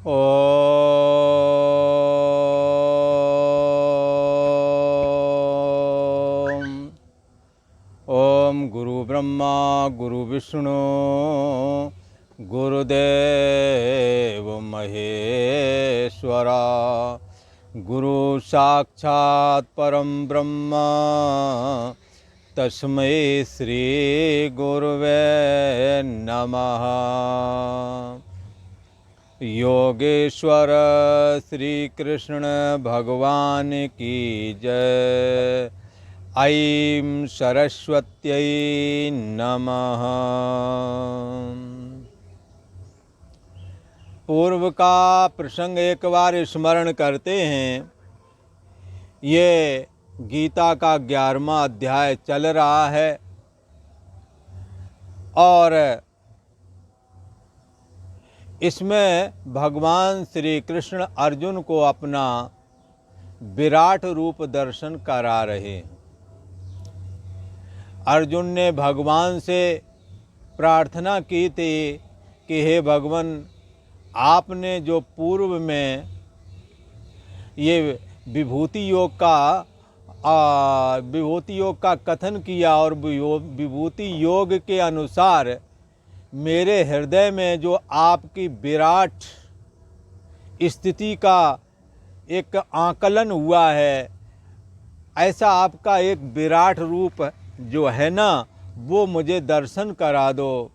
ओम ओम गुरु ब्रह्मा गुरु विष्णु गुरुदेव महेश्वरा गुरु साक्षात् परम ब्रह्म तस्मै श्री गुरुवे नमः। योगेश्वर श्री कृष्ण भगवान की जय। ऐं सरस्वत्यै नमः। पूर्व का प्रसंग एक बार स्मरण करते हैं। ये गीता का 11वां अध्याय चल रहा है और इसमें भगवान श्री कृष्ण अर्जुन को अपना विराट रूप दर्शन करा रहे हैं। अर्जुन ने भगवान से प्रार्थना की थी कि हे भगवान, आपने जो पूर्व में ये विभूति योग का कथन किया और विभूति योग के अनुसार मेरे हृदय में जो आपकी विराट स्थिति का एक आकलन हुआ है, ऐसा आपका एक विराट रूप जो है ना, वो मुझे दर्शन करा दो।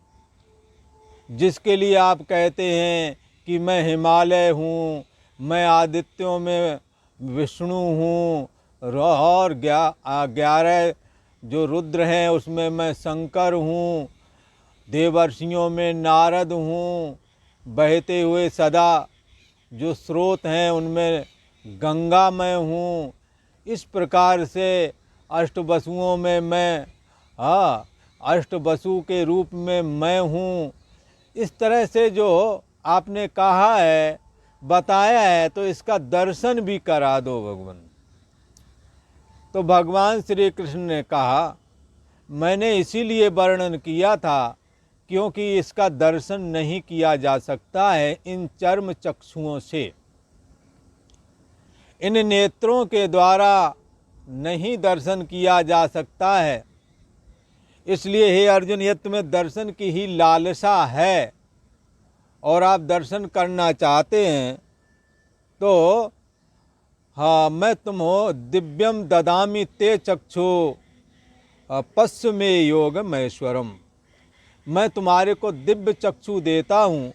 जिसके लिए आप कहते हैं कि मैं हिमालय हूँ, मैं आदित्यों में विष्णु हूँ और 11 जो रुद्र हैं उसमें मैं शंकर हूँ, देवर्षियों में नारद हूँ, बहते हुए सदा जो स्रोत हैं उनमें गंगा मैं हूँ। इस प्रकार से अष्टवसुओं में मैं अष्टवसु के रूप में मैं हूँ। इस तरह से जो आपने कहा है, बताया है, तो इसका दर्शन भी करा दो भगवान। तो भगवान श्री कृष्ण ने कहा, मैंने इसीलिए वर्णन किया था क्योंकि इसका दर्शन नहीं किया जा सकता है इन चर्म चक्षुओं से, इन नेत्रों के द्वारा नहीं दर्शन किया जा सकता है। इसलिए हे अर्जुन, यदि तुम्हें दर्शन की ही लालसा है और आप दर्शन करना चाहते हैं तो मैं तुम्हो दिव्यम ददामि ते चक्षु पश्य में योग महेश्वरम। मैं तुम्हारे को दिव्य चक्षु देता हूँ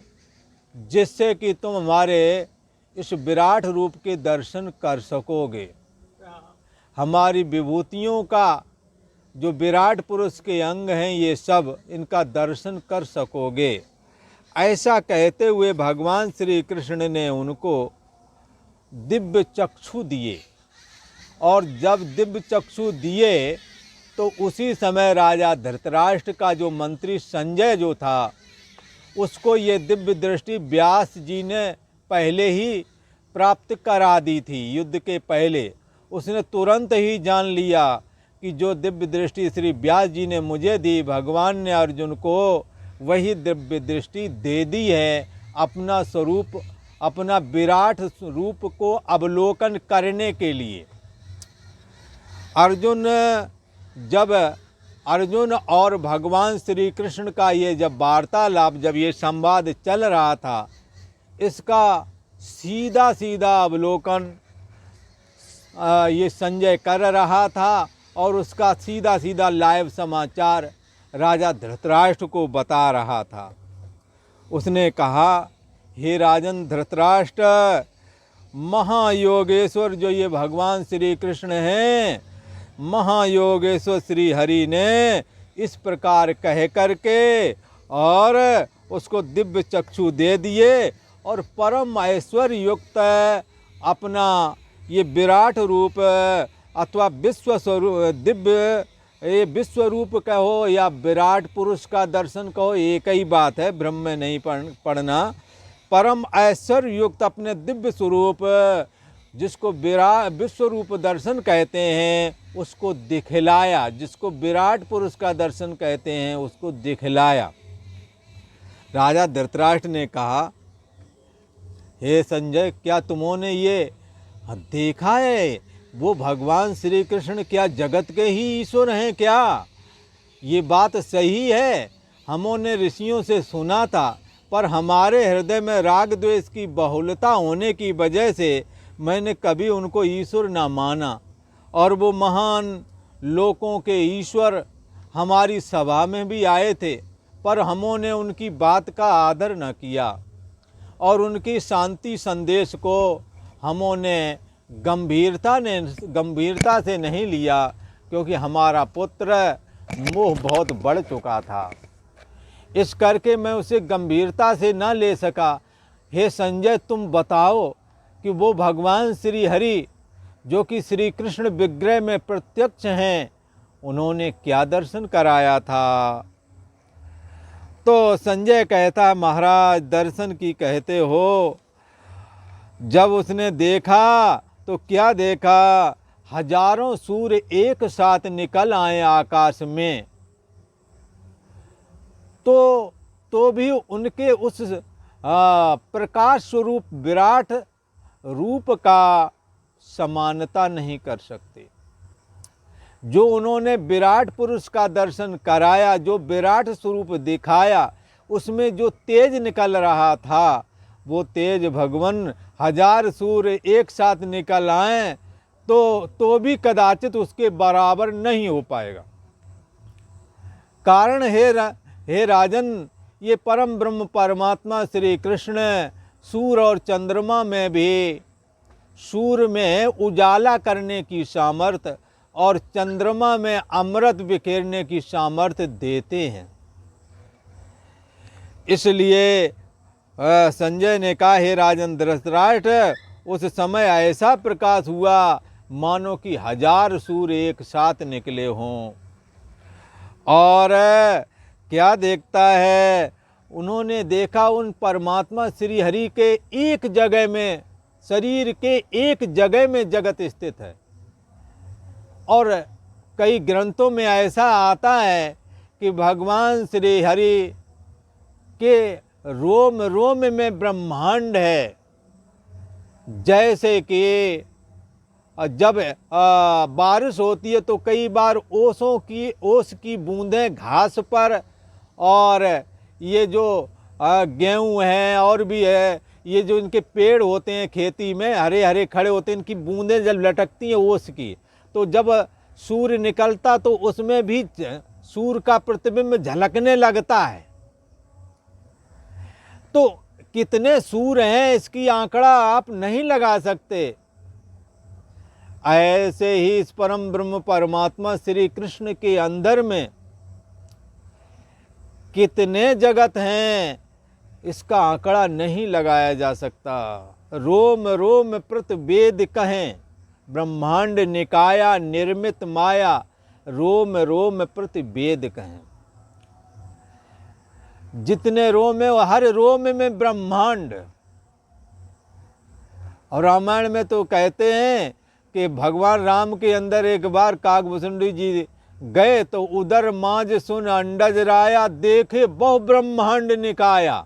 जिससे कि तुम हमारे इस विराट रूप के दर्शन कर सकोगे। हमारी विभूतियों का जो विराट पुरुष के अंग हैं, ये सब इनका दर्शन कर सकोगे। ऐसा कहते हुए भगवान श्री कृष्ण ने उनको दिव्य चक्षु दिए। और जब दिव्य चक्षु दिए तो उसी समय राजा धृतराष्ट्र का जो मंत्री संजय जो था, उसको ये दिव्य दृष्टि व्यास जी ने पहले ही प्राप्त करा दी थी। युद्ध के पहले उसने तुरंत ही जान लिया कि जो दिव्य दृष्टि श्री व्यास जी ने मुझे दी, भगवान ने अर्जुन को वही दिव्य दृष्टि दे दी है, अपना स्वरूप, अपना विराट रूप को अवलोकन करने के लिए। अर्जुन और भगवान श्री कृष्ण का ये जब वार्तालाप, जब ये संवाद चल रहा था, इसका सीधा सीधा अवलोकन ये संजय कर रहा था और उसका सीधा सीधा लाइव समाचार राजा धृतराष्ट्र को बता रहा था। उसने कहा, हे राजन धृतराष्ट्र, महायोगेश्वर जो ये भगवान श्री कृष्ण हैं, महायोगेश्वर श्री हरि ने इस प्रकार कह करके और उसको दिव्य चक्षु दे दिए और परम ऐश्वर्य युक्त अपना ये विराट रूप अथवा विश्व स्वरूप, दिव्य ये विश्व रूप कहो या विराट पुरुष का दर्शन कहो, एक ही बात है, ब्रह्म में नहीं पढ़ना। परम ऐश्वर्य युक्त अपने दिव्य स्वरूप, जिसको विश्व रूप दर्शन कहते हैं, उसको दिखलाया। जिसको विराट पुरुष का दर्शन कहते हैं, उसको दिखलाया। राजा धृतराष्ट्र ने कहा, हे संजय, क्या तुमने ये देखा है, वो भगवान श्री कृष्ण क्या जगत के ही ईश्वर हैं क्या? ये बात सही है, हमने ऋषियों से सुना था, पर हमारे हृदय में राग द्वेष की बहुलता होने की वजह से मैंने कभी उनको ईश्वर ना माना। और वो महान लोकों के ईश्वर हमारी सभा में भी आए थे, पर हमने उनकी बात का आदर न किया और उनकी शांति संदेश को हमने गंभीरता से नहीं लिया, क्योंकि हमारा पुत्र मोह बहुत बढ़ चुका था। इस करके मैं उसे गंभीरता से न ले सका। हे संजय, तुम बताओ कि वो भगवान श्री हरि जो कि श्री कृष्ण विग्रह में प्रत्यक्ष हैं, उन्होंने क्या दर्शन कराया था? तो संजय कहता, महाराज, दर्शन की कहते हो, जब उसने देखा तो क्या देखा, हजारों सूर्य एक साथ निकल आए आकाश में, तो भी उनके उस प्रकाश स्वरूप विराट रूप का समानता नहीं कर सकते। जो उन्होंने विराट पुरुष का दर्शन कराया, जो विराट स्वरूप दिखाया, उसमें जो तेज निकल रहा था, वो तेज भगवान हजार सूर्य एक साथ निकल आए तो भी कदाचित उसके बराबर नहीं हो पाएगा। कारण हे राजन, ये परम ब्रह्म परमात्मा श्री कृष्ण सूर्य और चंद्रमा में भी, सूर्य में उजाला करने की सामर्थ्य और चंद्रमा में अमृत बिखेरने की सामर्थ्य देते हैं। इसलिए संजय ने कहा, हे राजन धृतराष्ट्र, उस समय ऐसा प्रकाश हुआ मानो कि हजार सूर्य एक साथ निकले हों। और क्या देखता है, उन्होंने देखा उन परमात्मा श्री हरि के एक जगह में, शरीर के एक जगह में जगत स्थित है। और कई ग्रंथों में ऐसा आता है कि भगवान श्री हरि के रोम रोम में ब्रह्मांड है। जैसे कि जब बारिश होती है तो कई बार ओस की बूंदें घास पर, और ये जो गेहूं है और भी है, ये जो इनके पेड़ होते हैं खेती में हरे हरे खड़े होते हैं, इनकी बूंदें जब लटकती हैं ओस की, तो जब सूर्य निकलता तो उसमें भी सूर्य का प्रतिबिंब झलकने लगता है। तो कितने सूर्य हैं इसकी आंकड़ा आप नहीं लगा सकते। ऐसे ही इस परम ब्रह्म परमात्मा श्री कृष्ण के अंदर में कितने जगत हैं, इसका आंकड़ा नहीं लगाया जा सकता। रोम रोम प्रतिवेद कहें, ब्रह्मांड निकाया निर्मित माया, रोम रोम प्रतिवेद कहें। जितने रोम है, हर रोम में ब्रह्मांड। और रामायण में तो कहते हैं कि भगवान राम के अंदर एक बार काकभूषुंडी जी गए तो उधर माज सुन अंडज राया, देखे बहु ब्रह्मांड निकाया।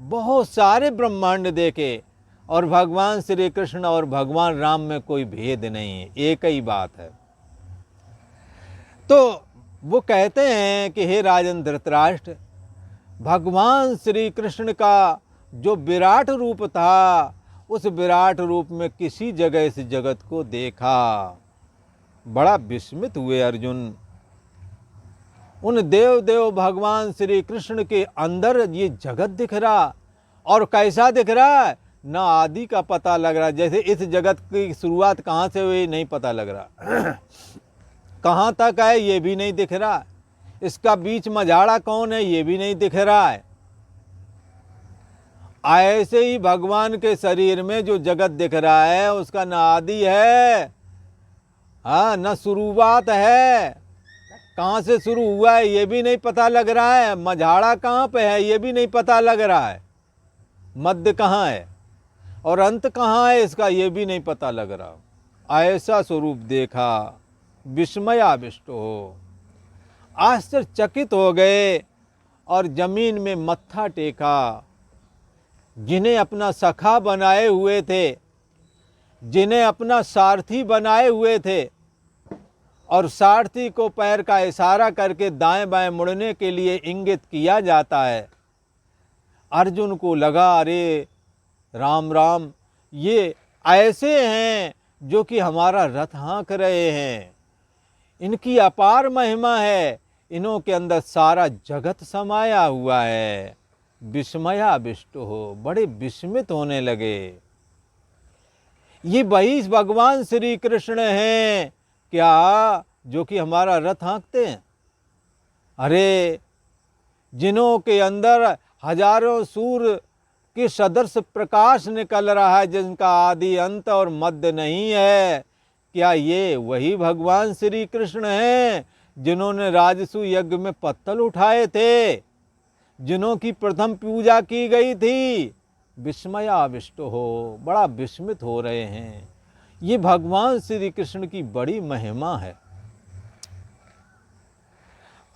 बहुत सारे ब्रह्मांड देखे, और भगवान श्री कृष्ण और भगवान राम में कोई भेद नहीं है, एक ही बात है। तो वो कहते हैं कि हे राजन धृतराष्ट्र, भगवान श्री कृष्ण का जो विराट रूप था, उस विराट रूप में किसी जगह इस जगत को देखा। बड़ा विस्मित हुए अर्जुन। उन देव भगवान श्री कृष्ण के अंदर ये जगत दिख रहा, और कैसा दिख रहा है, ना आदि का पता लग रहा। जैसे इस जगत की शुरुआत कहाँ से हुई नहीं पता लग रहा, कहाँ तक है ये भी नहीं दिख रहा, इसका बीच मझाड़ा कौन है ये भी नहीं दिख रहा है। ऐसे ही भगवान के शरीर में जो जगत दिख रहा है, उसका ना आदि है, हाँ, न शुरुआत है, कहाँ से शुरू हुआ है ये भी नहीं पता लग रहा है, मझाड़ा कहाँ पे है ये भी नहीं पता लग रहा है, मध्य कहाँ है और अंत कहाँ है इसका ये भी नहीं पता लग रहा। ऐसा स्वरूप देखा, विस्मयाविष्ट हो, आश्चर्यचकित हो गए और जमीन में मत्था टेका। जिन्हें अपना सखा बनाए हुए थे, जिन्हें अपना सारथी बनाए हुए थे, और सारथी को पैर का इशारा करके दाएं बाएं मुड़ने के लिए इंगित किया जाता है। अर्जुन को लगा, अरे राम राम, ये ऐसे हैं जो कि हमारा रथ हाँक रहे हैं, इनकी अपार महिमा है, इन्हों के अंदर सारा जगत समाया हुआ है। विस्मयाविष्ट हो, बड़े विस्मित होने लगे। ये वही भगवान श्री कृष्ण हैं क्या जो कि हमारा रथ हाँकते हैं? अरे जिन्हों के अंदर हजारों सूर्य के सदृश प्रकाश निकल रहा है, जिनका आदि अंत और मध्य नहीं है, क्या ये वही भगवान श्री कृष्ण हैं जिन्होंने राजसू यज्ञ में पत्तल उठाए थे, जिन्हों की प्रथम पूजा की गई थी? विस्मयाविष्ट हो, बड़ा विस्मित हो रहे हैं। ये भगवान श्री कृष्ण की बड़ी महिमा है।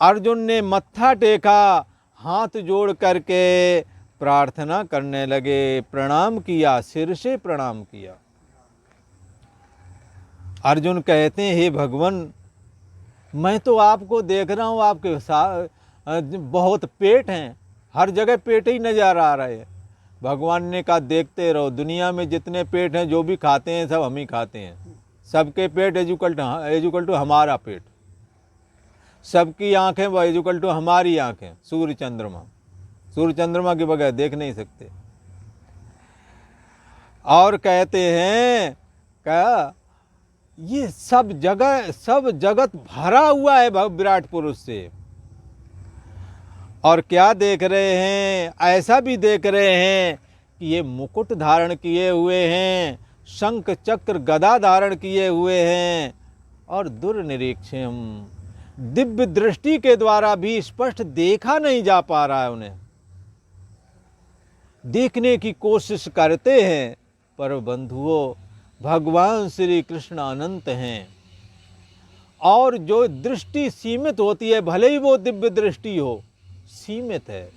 अर्जुन ने मत्था टेका, हाथ जोड़ करके प्रार्थना करने लगे, प्रणाम किया, सिर से प्रणाम किया। अर्जुन कहते हैं, हे भगवान, मैं तो आपको देख रहा हूँ, आपके साथ बहुत पेट हैं, हर जगह पेट ही नजर आ रहे हैं। भगवान ने कहा, देखते रहो, दुनिया में जितने पेट हैं, जो भी खाते हैं सब हम ही खाते हैं। सबके पेट एजुकल टू हमारा पेट, सबकी आंखें वो एजुकल टू हमारी आंखें। सूर्य चंद्रमा के बगैर देख नहीं सकते। और कहते हैं क्या ये सब जगत भरा हुआ है विराट पुरुष से। और क्या देख रहे हैं? ऐसा भी देख रहे हैं कि ये मुकुट धारण किए हुए हैं, शंख चक्र गदा धारण किए हुए हैं, और दुर्निरीक्षम, दिव्य दृष्टि के द्वारा भी स्पष्ट देखा नहीं जा पा रहा है उन्हें। देखने की कोशिश करते हैं, पर बंधुओं, भगवान श्री कृष्ण अनंत हैं, और जो दृष्टि सीमित होती है, भले ही वो दिव्य दृष्टि हो, सीमित है।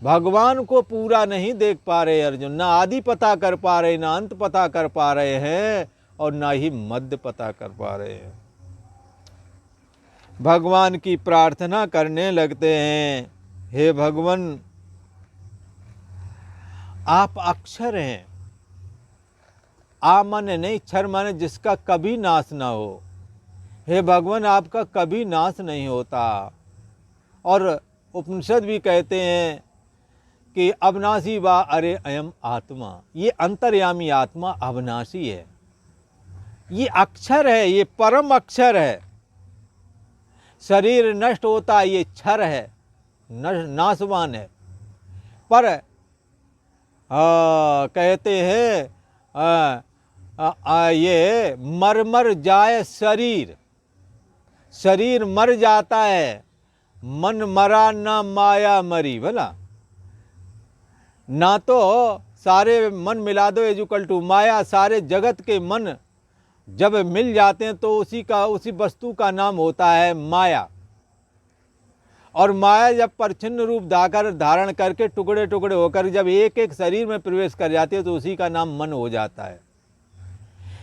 भगवान को पूरा नहीं देख पा रहे अर्जुन, ना आदि पता कर पा रहे, ना अंत पता कर पा रहे हैं, और ना ही मध्य पता कर पा रहे हैं। भगवान की प्रार्थना करने लगते हैं, हे भगवान, आप अक्षर हैं। आ माने नहीं, क्षर माने जिसका कभी नाश ना हो। हे भगवान, आपका कभी नाश नहीं होता। और उपनिषद भी कहते हैं कि अविनाशी वा अरे अयम आत्मा, ये अंतर्यामी आत्मा अविनाशी है, ये अक्षर है, ये परम अक्षर है। शरीर नष्ट होता है, ये क्षर है, नाशवान है। पर कहते हैं ये मर जाए शरीर मर जाता है, मन मरा ना माया मरी। भला ना तो सारे मन मिला दो एजुकल टू माया, सारे जगत के मन जब मिल जाते हैं तो उसी वस्तु का नाम होता है माया। और माया जब परिच्छिन्न रूप धारण करके टुकड़े टुकड़े होकर जब एक एक शरीर में प्रवेश कर जाती है तो उसी का नाम मन हो जाता है।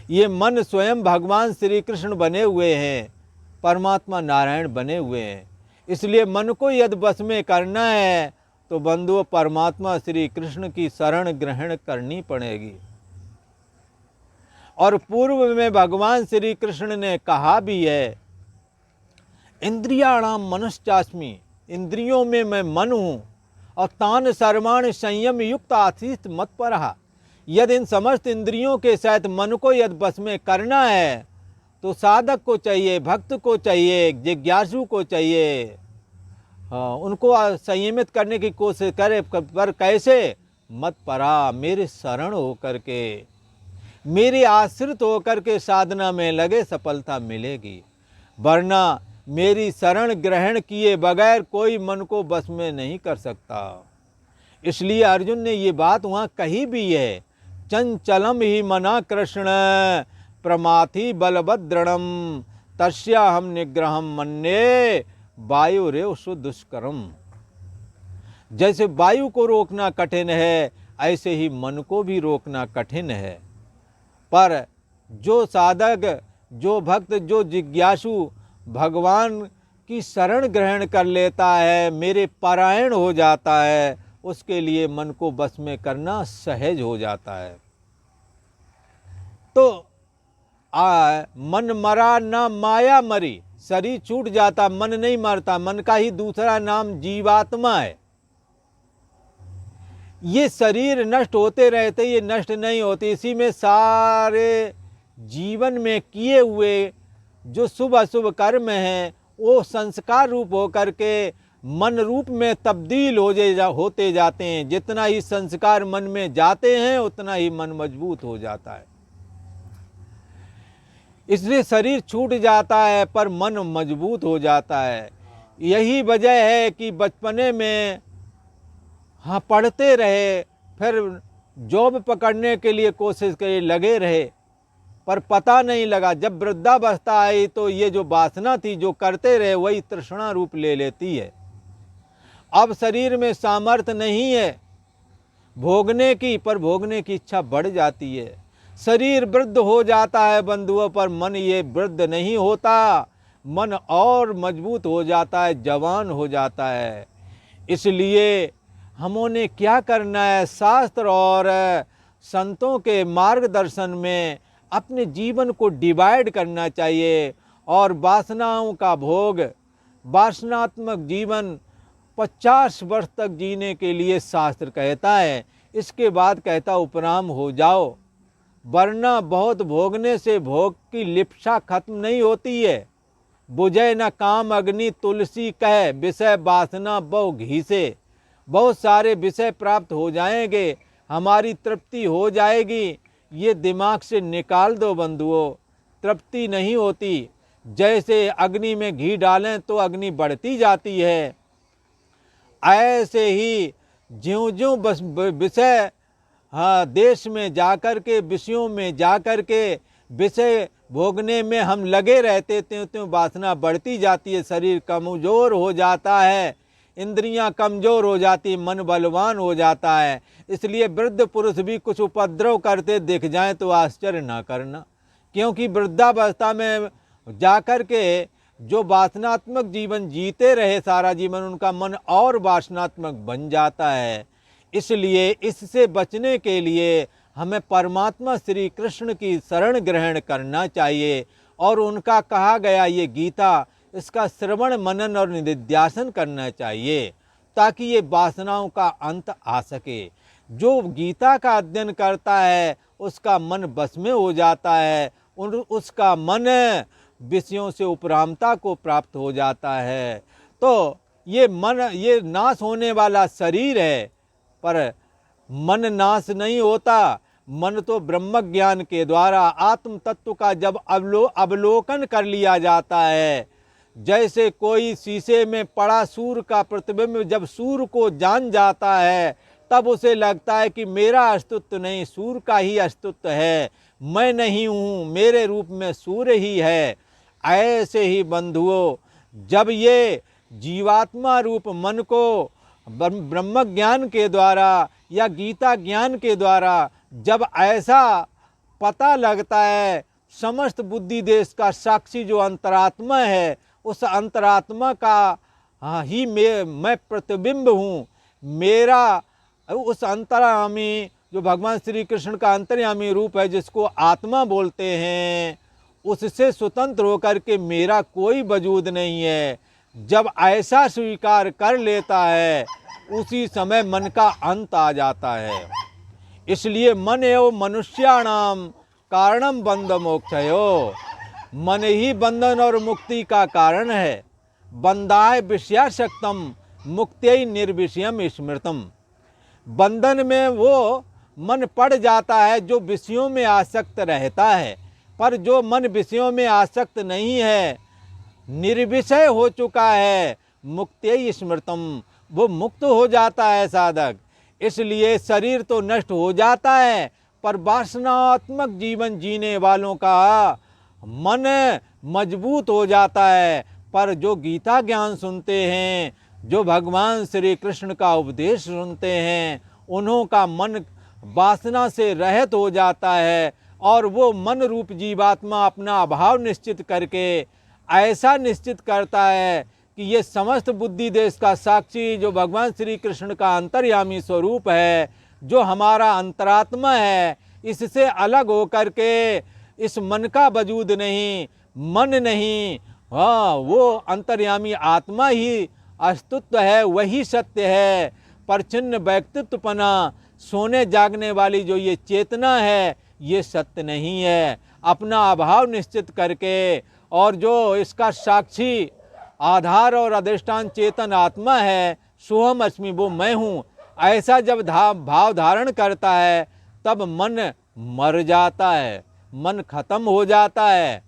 ये मन स्वयं भगवान श्री कृष्ण बने हुए हैं, परमात्मा नारायण बने हुए हैं। इसलिए मन को यदि बस में करना है तो बंधुओं, परमात्मा श्री कृष्ण की शरण ग्रहण करनी पड़ेगी। और पूर्व में भगवान श्री कृष्ण ने कहा भी है, इंद्रियाणाम मनश्चास्मि, इंद्रियों में मैं मन हूँ, और तान सर्वाणि संयम युक्त आसीत मत परहा। यदि इन समस्त इंद्रियों के साथ मन को यदि बस में करना है तो साधक को चाहिए, भक्त को चाहिए, जिज्ञासु को चाहिए, हाँ, उनको संयमित करने की कोशिश करे। पर कैसे? मत परा, मेरे शरण होकर के, मेरे आश्रित होकर के साधना में लगे, सफलता मिलेगी। वरना मेरी शरण ग्रहण किए बगैर कोई मन को बस में नहीं कर सकता। इसलिए अर्जुन ने ये बात वहाँ कही भी है, चंचलम ही मना कृष्ण प्रमाथि बलभद्रणम तस्या हम निग्रहम मन्ये वायु रेव सुदुष्करम। जैसे वायु को रोकना कठिन है, ऐसे ही मन को भी रोकना कठिन है। पर जो साधक, जो भक्त, जो जिज्ञासु भगवान की शरण ग्रहण कर लेता है, मेरे परायण हो जाता है, उसके लिए मन को बस में करना सहज हो जाता है। तो मन मरा ना माया मरी, शरीर छूट जाता, मन नहीं मरता। मन का ही दूसरा नाम जीवात्मा है। ये शरीर नष्ट होते रहते, ये नष्ट नहीं होते। इसी में सारे जीवन में किए हुए जो शुभ अशुभ कर्म हैं वो संस्कार रूप होकर के मन रूप में तब्दील होते जाते हैं। जितना ही संस्कार मन में जाते हैं उतना ही मन मजबूत हो जाता है। इसलिए शरीर छूट जाता है पर मन मजबूत हो जाता है। यही वजह है कि बचपने में पढ़ते रहे, फिर जॉब पकड़ने के लिए कोशिश करे, लगे रहे, पर पता नहीं लगा। जब वृद्धावस्था आई तो ये जो वासना थी, जो करते रहे, वही तृष्णा रूप ले लेती है। अब शरीर में सामर्थ्य नहीं है भोगने की, पर भोगने की इच्छा बढ़ जाती है। शरीर वृद्ध हो जाता है बंधुओं, पर मन ये वृद्ध नहीं होता। मन और मजबूत हो जाता है, जवान हो जाता है। इसलिए हमने क्या करना है, शास्त्र और संतों के मार्गदर्शन में अपने जीवन को डिवाइड करना चाहिए। और वासनाओं का भोग, वासनात्मक जीवन 50 वर्ष तक जीने के लिए शास्त्र कहता है। इसके बाद कहता उपराम हो जाओ, वरना बहुत भोगने से भोग की लिप्सा खत्म नहीं होती है। बुझे न काम अग्नि तुलसी कहे, विषय वासना बहु घी से। बहुत सारे विषय प्राप्त हो जाएंगे, हमारी तृप्ति हो जाएगी। ये दिमाग से निकाल दो बंधुओं, तृप्ति नहीं होती। जैसे अग्नि में घी डालें तो अग्नि बढ़ती जाती है, ऐसे ही ज्यों ज्यों बस विषय देश में जाकर के, विषयों में जाकर के विषय भोगने में हम लगे रहते त्यों त्यों वासना बढ़ती जाती है। शरीर कमजोर हो जाता है, इंद्रियां कमजोर हो जाती, मन बलवान हो जाता है। इसलिए वृद्ध पुरुष भी कुछ उपद्रव करते दिख जाएं तो आश्चर्य ना करना, क्योंकि वृद्धावस्था में जाकर के जो वासनात्मक जीवन जीते रहे सारा जीवन, उनका मन और वासनात्मक बन जाता है। इसलिए इससे बचने के लिए हमें परमात्मा श्री कृष्ण की शरण ग्रहण करना चाहिए और उनका कहा गया ये गीता, इसका श्रवण मनन और निधिध्यासन करना चाहिए, ताकि ये वासनाओं का अंत आ सके। जो गीता का अध्ययन करता है उसका मन बस में हो जाता है, उसका मन विषयों से उपरामता को प्राप्त हो जाता है। तो ये मन, ये नाश होने वाला शरीर है, पर मन नाश नहीं होता। मन तो ब्रह्म ज्ञान के द्वारा आत्म तत्व का जब अवलोकन कर लिया जाता है, जैसे कोई शीशे में पड़ा सूर्य का प्रतिबिंब जब सूर्य को जान जाता है, तब उसे लगता है कि मेरा अस्तित्व नहीं, सूर्य का ही अस्तित्व है, मैं नहीं हूँ, मेरे रूप में सूर्य ही है। ऐसे ही बंधुओं, जब ये जीवात्मा रूप मन को ब्रह्म ज्ञान के द्वारा या गीता ज्ञान के द्वारा जब ऐसा पता लगता है, समस्त बुद्धि देश का साक्षी जो अंतरात्मा है, उस अंतरात्मा का ही मैं प्रतिबिंब हूँ। मेरा उस अंतर्यामी जो भगवान श्री कृष्ण का अंतर्यामी रूप है, जिसको आत्मा बोलते हैं, उससे स्वतंत्र होकर के मेरा कोई वजूद नहीं है। जब ऐसा स्वीकार कर लेता है, उसी समय मन का अंत आ जाता है। इसलिए मन एवं मनुष्याणाम कारणम बंध मोक्षयो, मन ही बंधन और मुक्ति का कारण है। बंधाय विषयासक्तम मुक्त्यै निर्विषयम स्मृतम। बंधन में वो मन पड़ जाता है जो विषयों में आसक्त रहता है, पर जो मन विषयों में आसक्त नहीं है, निर्विषय हो चुका है, मुक्त्यै स्मृतम, वो मुक्त हो जाता है साधक। इसलिए शरीर तो नष्ट हो जाता है, पर वासनात्मक जीवन जीने वालों का मन मजबूत हो जाता है। पर जो गीता ज्ञान सुनते हैं, जो भगवान श्री कृष्ण का उपदेश सुनते हैं, उन्हों का मन वासना से रहित हो जाता है और वो मन रूप जीवात्मा अपना अभाव निश्चित करके ऐसा निश्चित करता है कि ये समस्त बुद्धि देश का साक्षी जो भगवान श्री कृष्ण का अंतर्यामी स्वरूप है, जो हमारा अंतरात्मा है, इससे अलग होकर के इस मन का वजूद नहीं, मन नहीं, हाँ वो अंतर्यामी आत्मा ही अस्तित्व है, वही सत्य है। परछिन्न व्यक्तित्वपना, सोने जागने वाली जो ये चेतना है, ये सत्य नहीं है। अपना अभाव निश्चित करके और जो इसका साक्षी आधार और अधिष्ठान चेतन आत्मा है, सोहम अस्मि, वो मैं हूँ, ऐसा जब भाव धारण करता है तब मन मर जाता है, मन खत्म हो जाता है।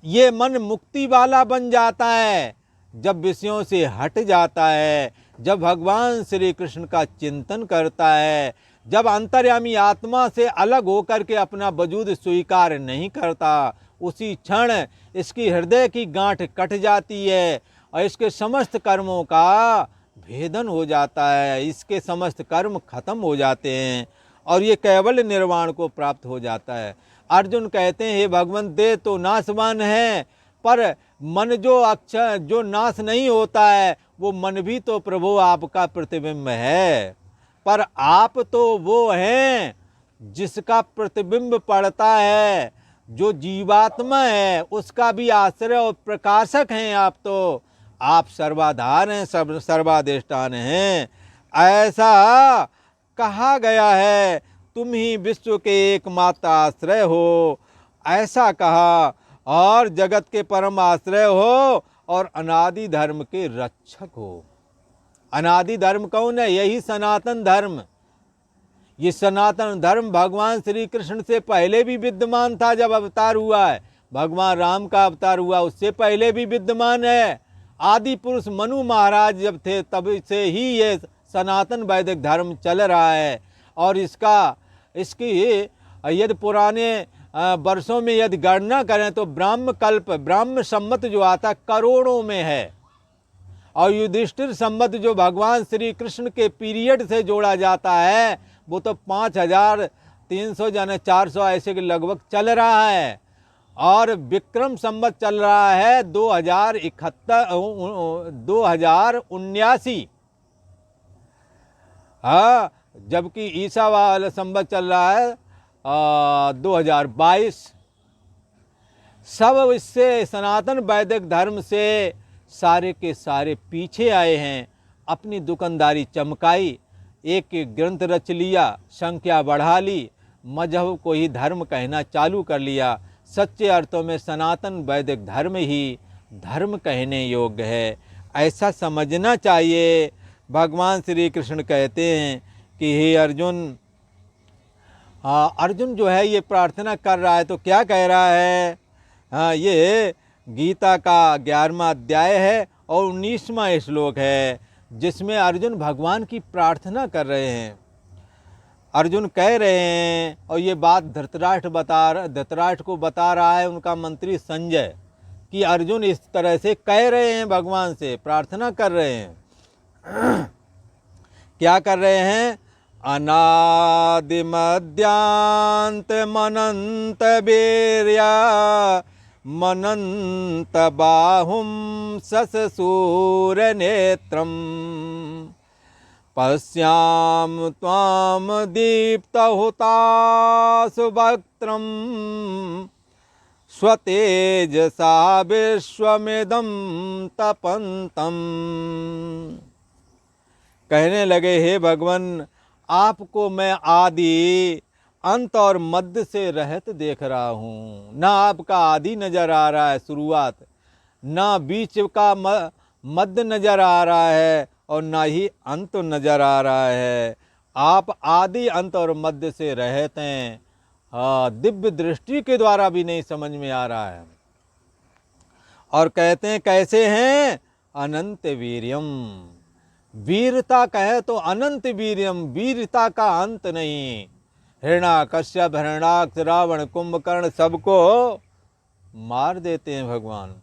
ये मन मुक्ति वाला बन जाता है जब विषयों से हट जाता है, जब भगवान श्री कृष्ण का चिंतन करता है, जब अंतर्यामी आत्मा से अलग होकर के अपना वजूद स्वीकार नहीं करता, उसी क्षण इसकी हृदय की गांठ कट जाती है और इसके समस्त कर्मों का भेदन हो जाता है, इसके समस्त कर्म खत्म हो जाते हैं और ये केवल निर्वाण को प्राप्त हो जाता है। अर्जुन कहते हैं, हे भगवान, देह तो नाशवान है, पर मन जो नाश नहीं होता है, वो मन भी तो प्रभु आपका प्रतिबिंब है। पर आप तो वो हैं जिसका प्रतिबिंब पड़ता है, जो जीवात्मा है उसका भी आश्रय और प्रकाशक हैं आप। तो आप सर्वाधार हैं, सर्वाधिष्ठान हैं, ऐसा कहा गया है। तुम ही विश्व के एकमात्र आश्रय हो, ऐसा कहा, और जगत के परम आश्रय हो और अनादि धर्म के रक्षक हो। अनादि धर्म कौन है? यही सनातन धर्म। ये सनातन धर्म भगवान श्री कृष्ण से पहले भी विद्यमान था। जब अवतार हुआ है, भगवान राम का अवतार हुआ, उससे पहले भी विद्यमान है। आदि पुरुष मनु महाराज जब थे तब से ही ये सनातन वैदिक धर्म चल रहा है। और इसकी यदि पुराने वर्षों में यदि गणना करें तो ब्राह्म संवत जो आता करोड़ों में है, और युधिष्ठिर संवत जो भगवान श्री कृष्ण के पीरियड से जोड़ा जाता है वो तो 5300 यानी 400 ऐसे के लगभग चल रहा है। और विक्रम संवत चल रहा है 2079। हाँ, जबकि ईसा वाला संवत चल रहा है 2022। सब इससे सनातन वैदिक धर्म से सारे के सारे पीछे आए हैं। अपनी दुकानदारी चमकाई, एक ग्रंथ रच लिया, संख्या बढ़ा ली, मजहब को ही धर्म कहना चालू कर लिया। सच्चे अर्थों में सनातन वैदिक धर्म ही धर्म कहने योग्य है, ऐसा समझना चाहिए। भगवान श्री कृष्ण कहते हैं कि हे अर्जुन, अर्जुन जो है ये प्रार्थना कर रहा है तो क्या कह रहा है? ये गीता का 11वां अध्याय है और 19वां श्लोक है, जिसमें अर्जुन भगवान की प्रार्थना कर रहे हैं। अर्जुन कह रहे हैं, और ये बात धृतराष्ट्र को बता रहा है उनका मंत्री संजय, कि अर्जुन इस तरह से कह रहे हैं, भगवान से प्रार्थना कर रहे हैं। क्या कर रहे हैं? अनादिमध्यांत मनंत वीर्या मनंत बाहुम ससूर नेत्रम पश्याम त्वाम दीप्तहुतासु वक्त्रम स्वतेजसा विश्वमिदं तपन्तम। कहने लगे, हे भगवान, आपको मैं आदि अंत और मध्य से रहित देख रहा हूँ। ना आपका आदि नजर आ रहा है शुरुआत, ना बीच का मध्य नजर आ रहा है, और ना ही अंत नजर आ रहा है। आप आदि अंत और मध्य से रहित हैं। दिव्य दृष्टि के द्वारा भी नहीं समझ में आ रहा है। और कहते हैं कैसे हैं? अनंत वीर्यम। वीरता कहे तो अनंत वीर्यम, वीरता का अंत नहीं। हिरण्याकश्यप, हिरण्याक्ष, रावण, कुंभकर्ण सबको मार देते हैं भगवान।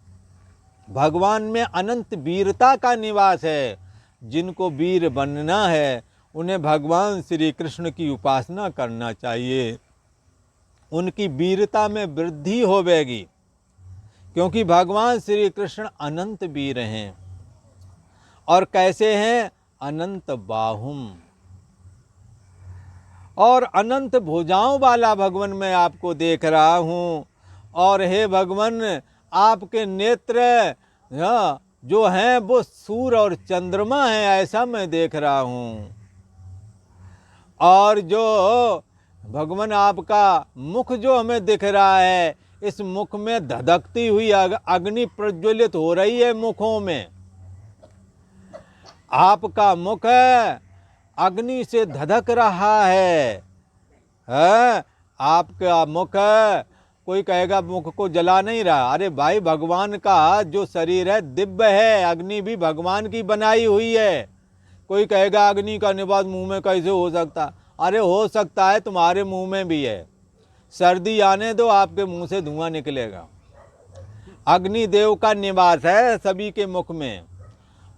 भगवान में अनंत वीरता का निवास है। जिनको वीर बनना है उन्हें भगवान श्री कृष्ण की उपासना करना चाहिए। उनकी वीरता में वृद्धि होवेगी, क्योंकि भगवान श्री कृष्ण अनंत वीर हैं। और कैसे हैं? अनंत बाहुम और अनंत भुजाओं वाला भगवान मैं आपको देख रहा हूँ। और हे भगवान, आपके नेत्र जो हैं वो सूर्य और चंद्रमा हैं, ऐसा मैं देख रहा हूँ। और जो भगवान आपका मुख जो हमें दिख रहा है, इस मुख में धधकती हुई अग्नि प्रज्वलित हो रही है। मुखों में आपका मुख अग्नि से धधक रहा है। आपका मुख, कोई कहेगा मुख को जला नहीं रहा। अरे भाई, भगवान का जो शरीर है दिव्य है, अग्नि भी भगवान की बनाई हुई है। कोई कहेगा अग्नि का निवास मुंह में कैसे हो सकता? अरे हो सकता है, तुम्हारे मुंह में भी है। सर्दी आने दो, आपके मुंह से धुआं निकलेगा। अग्निदेव का निवास है सभी के मुख में।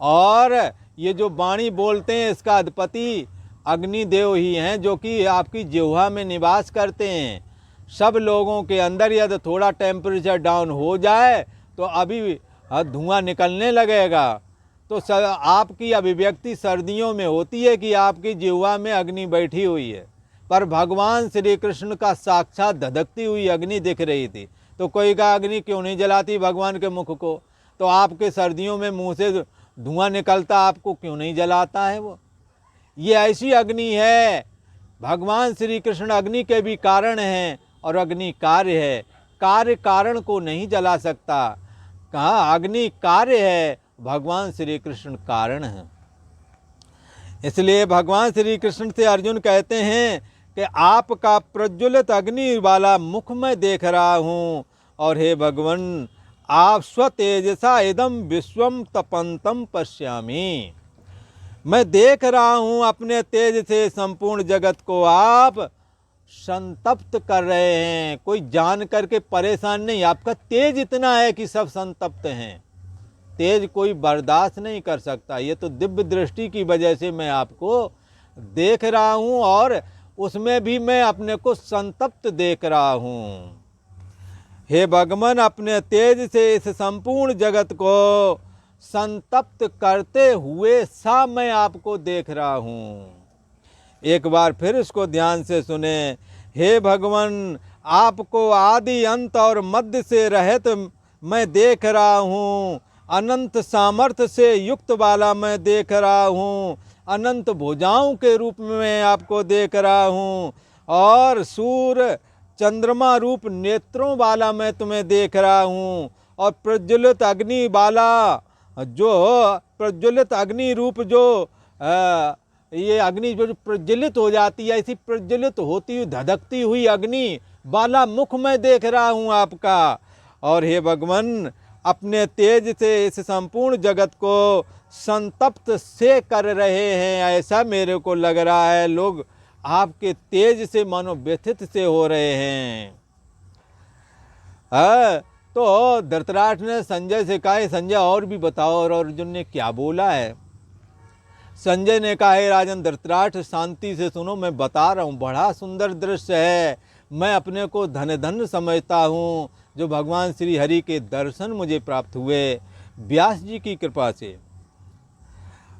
और ये जो वाणी बोलते हैं, इसका अधिपति अग्निदेव ही हैं, जो कि आपकी जिह्वा में निवास करते हैं। सब लोगों के अंदर यदि थोड़ा टेम्परेचर डाउन हो जाए तो अभी धुआं निकलने लगेगा। तो आपकी अभिव्यक्ति सर्दियों में होती है कि आपकी जिह्वा में अग्नि बैठी हुई है, पर भगवान श्री कृष्ण का साक्षात धधकती हुई अग्नि दिख रही थी। तो कोई का अग्नि क्यों नहीं जलाती भगवान के मुख को? तो आपके सर्दियों में मुंह से धुआं निकलता, आपको क्यों नहीं जलाता है वो? ये ऐसी अग्नि है। भगवान श्री कृष्ण अग्नि के भी कारण हैं और अग्नि कार्य है। कार्य कारण को नहीं जला सकता। कहाँ अग्नि कार्य है, भगवान श्री कृष्ण कारण है। इसलिए भगवान श्री कृष्ण से अर्जुन कहते हैं कि आपका प्रज्वलित अग्नि वाला मुख मैं देख रहा हूँ। और हे भगवान, आप स्वतेजसा इदम विश्वम तपंतम पश्यामि। मैं देख रहा हूँ अपने तेज से संपूर्ण जगत को आप संतप्त कर रहे हैं। कोई जान करके परेशान नहीं, आपका तेज इतना है कि सब संतप्त हैं। तेज कोई बर्दाश्त नहीं कर सकता। ये तो दिव्य दृष्टि की वजह से मैं आपको देख रहा हूँ, और उसमें भी मैं अपने को संतप्त देख रहा हूँ। हे भगवान, अपने तेज से इस संपूर्ण जगत को संतप्त करते हुए सा मैं आपको देख रहा हूँ। एक बार फिर इसको ध्यान से सुने। हे भगवान, आपको आदि अंत और मध्य से रहित मैं देख रहा हूँ। अनंत सामर्थ्य से युक्त वाला मैं देख रहा हूँ। अनंत भुजाओं के रूप में मैं आपको देख रहा हूँ। और सूर्य चंद्रमा रूप नेत्रों वाला मैं तुम्हें देख रहा हूँ। और प्रज्वलित अग्नि वाला, जो प्रज्वलित अग्नि रूप जो ये अग्नि जो प्रज्वलित हो जाती है, ऐसी प्रज्वलित होती हुई धधकती हुई अग्नि वाला मुख मैं देख रहा हूँ आपका। और हे भगवान, अपने तेज से इस संपूर्ण जगत को संतप्त से कर रहे हैं, ऐसा मेरे को लग रहा है। लोग आपके तेज से मानो व्यथित से हो रहे हैं। तो धृतराष्ट्र ने संजय से कहा, संजय और भी बताओ। और अर्जुन ने क्या बोला है? संजय ने कहा, हे राजन धृतराष्ट्र, शांति से सुनो, मैं बता रहा हूँ। बड़ा सुंदर दृश्य है। मैं अपने को धन धन समझता हूँ, जो भगवान श्री हरि के दर्शन मुझे प्राप्त हुए व्यास जी की कृपा से।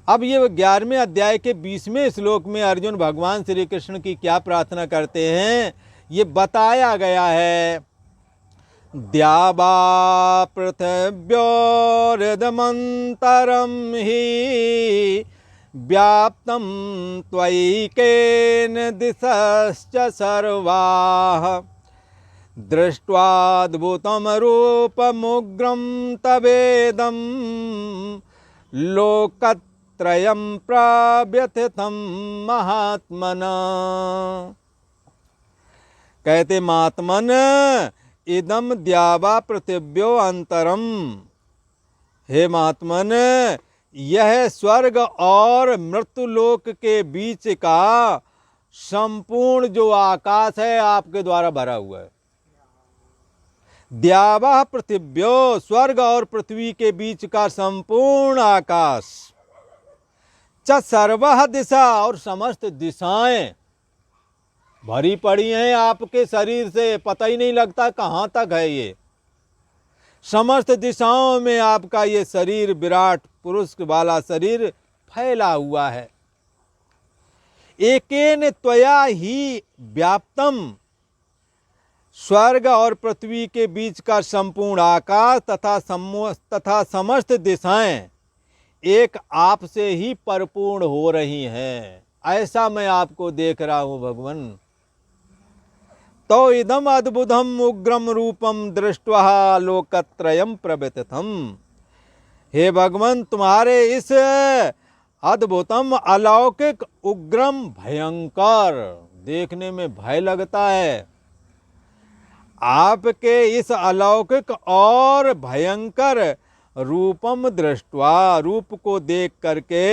अब ये 11वें अध्याय के 20वें श्लोक में अर्जुन भगवान श्री कृष्ण की क्या प्रार्थना करते हैं, ये बताया गया है। द्यावा पृथिव्योरिदमन्तरं हि व्याप्तं त्वयैकेन दिशश्च सर्वाः दृष्ट्वाद्भुतं रूपमुग्रं तवेदं लोकत्रयं प्रव्यथितं महात्मना। कहते महात्मन, इदम द्यावा पृथिव्यो अंतरम। हे महात्मन, यह स्वर्ग और मृत्युलोक के बीच का संपूर्ण जो आकाश है आपके द्वारा भरा हुआ है। द्यावा पृथिव्यो, स्वर्ग और पृथ्वी के बीच का संपूर्ण आकाश। च सर्वः दिशा, और समस्त दिशाएं भरी पड़ी हैं आपके शरीर से, पता ही नहीं लगता कहाँ तक है ये। समस्त दिशाओं में आपका ये शरीर, विराट पुरुष वाला शरीर फैला हुआ है। एकेन त्वया ही व्याप्तम, स्वर्ग और पृथ्वी के बीच का संपूर्ण आकाश तथा समस्त दिशाएं एक आप से ही परिपूर्ण हो रही हैं। ऐसा मैं आपको देख रहा हूं भगवान। तो इदम अद्भुतम उग्रम रूपम दृष्ट्वा लोकत्रयम प्रवर्तितम। हे भगवान, तुम्हारे इस अद्भुतम अलौकिक उग्रम भयंकर, देखने में भय लगता है, आपके इस अलौकिक और भयंकर रूपम दृष्ट्वा, रूप को देख करके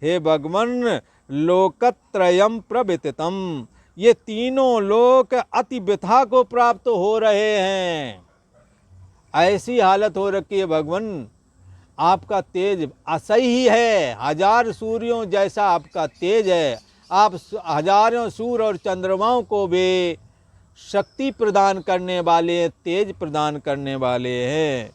हे भगवान, लोकत्रयम प्रवर्तितम, ये तीनों लोक अति व्यथा को प्राप्त हो रहे हैं। ऐसी हालत हो रखी है भगवान, आपका तेज असह्य है, हजार सूर्यों जैसा आपका तेज है। आप हजारों सूर्य और चंद्रमाओं को भी शक्ति प्रदान करने वाले, तेज प्रदान करने वाले हैं।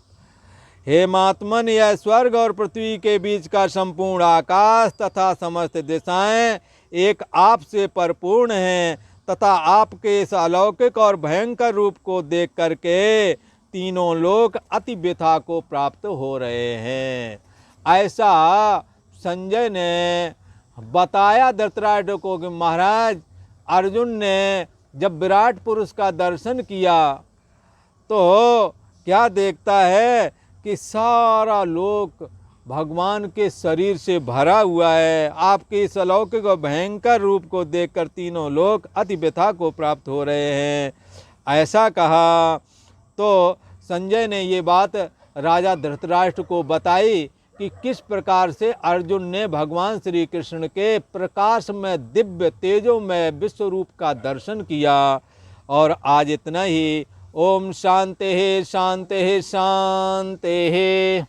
हे महात्मन, यह स्वर्ग और पृथ्वी के बीच का संपूर्ण आकाश तथा समस्त दिशाएं एक आप से परिपूर्ण हैं, तथा आपके इस अलौकिक और भयंकर रूप को देख करके तीनों लोग अति व्यथा को प्राप्त हो रहे हैं। ऐसा संजय ने बताया धृतराष्ट्र को कि महाराज, अर्जुन ने जब विराट पुरुष का दर्शन किया तो क्या देखता है कि सारा लोक भगवान के शरीर से भरा हुआ है। आपके इस अलौकिक और भयंकर रूप को देखकर तीनों लोग अति व्यथा को प्राप्त हो रहे हैं। ऐसा कहा तो संजय ने ये बात राजा धृतराष्ट्र को बताई कि किस प्रकार से अर्जुन ने भगवान श्री कृष्ण के प्रकाश में, दिव्य तेजों में विश्व रूप का दर्शन किया। और आज इतना ही। ओम शांति शांति शांति।